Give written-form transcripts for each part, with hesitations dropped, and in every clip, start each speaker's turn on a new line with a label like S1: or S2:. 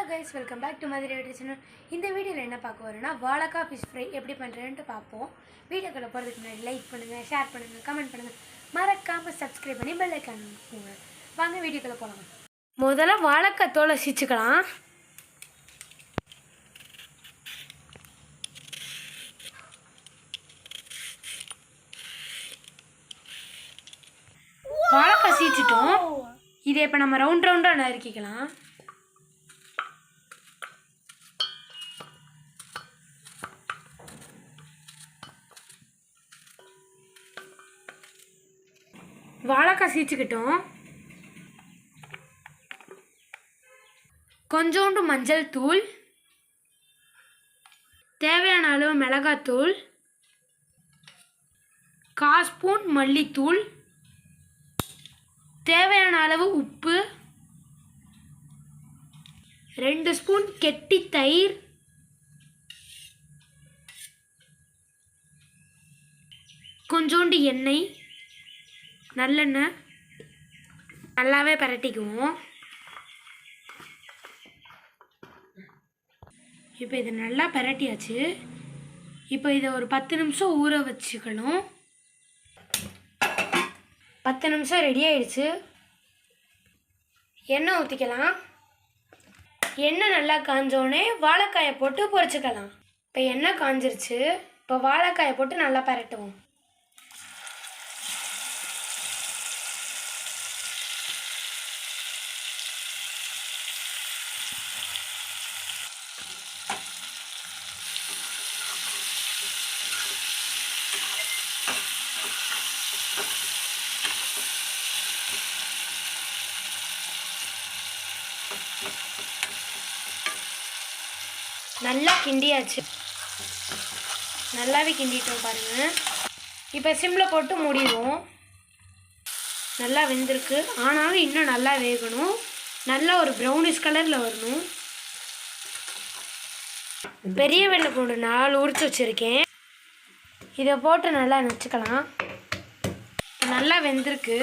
S1: guys, welcome back to Madhuri channel. இந்த வீடியோல என்ன பார்க்க போறோம்னா வாழைக்காய் fish fry எப்படி பண்றேன்னு பாப்போம். வீடியோக்குள்ள போறதுக்கு முன்னாடி லைக் பண்ணுங்க, ஷேர் பண்ணுங்க, கமெண்ட் பண்ணுங்க. மறக்காம subscribe பண்ணி bell icon அமுக்குங்க. வாங்க வீடியோக்குள்ள போலாம். முதல்ல வாழைக்காய் தோலை சீச்சுக்கலாம். வாழைக்காய் சீச்சிட்டோம். இதை இப்ப நம்ம ரவுண்ட் ரவுண்டா நறுக்கிக்கலாம். வாழைக்காய் சீச்சுக்கிட்டோம். கொஞ்சோண்டு மஞ்சள் தூள், தேவையான அளவு மிளகாத்தூள், 1/4 ஸ்பூன் மல்லித்தூள், தேவையான அளவு உப்பு, 2 ஸ்பூன் கெட்டி தயிர், கொஞ்சோண்டு எண்ணெய், நல்லெண்ணெய் நல்லாவே பரட்டிக்குவோம். இப்போ இதை நல்லா பரட்டியாச்சு. இப்போ இதை ஒரு 10 நிமிஷம் ஊற வச்சுக்கணும். 10 நிமிஷம் ரெடி ஆயிடுச்சு. எண்ணெய் ஊற்றிக்கலாம். எண்ணெய் நல்லா காஞ்சோடனே வாழைக்காயை போட்டு பொரிச்சுக்கலாம். இப்போ எண்ணெய் காஞ்சிருச்சு. இப்போ வாழைக்காயை போட்டு நல்லா பரட்டுவோம். நல்லா கிண்டியாச்சு. நல்லாவே கிண்டிட்டோம் பாருங்கள். இப்போ சிம்மில் போட்டு மூடிடுவோம். நல்லா வெந்திருக்கு. ஆனாலும் இன்னும் நல்லா வேகணும். நல்லா ஒரு ப்ரௌனிஷ் கலரில் வரணும். பெரிய வெள்ளைப்பூண்டு 4 உரிச்சு வச்சுருக்கேன். இதை போட்டு நல்லா நச்சுக்கலாம். நல்லா வெந்திருக்கு.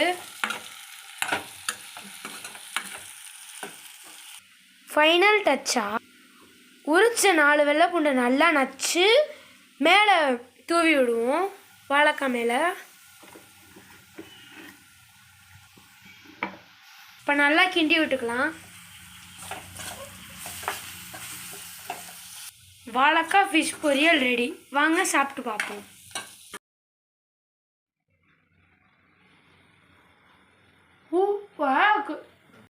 S1: ஃபைனல் டச்சாக உரிச்ச 4 வெள்ளைப்பூண்டை நல்லா நச்சு மேலே தூவி விடுவோம். வாழைக்காய் மேலே இப்போ நல்லா கிண்டி விட்டுக்கலாம். வாழைக்காய் ஃபிஷ் பொரியல் ரெடி. வாங்க சாப்பிட்டு பார்ப்போம்.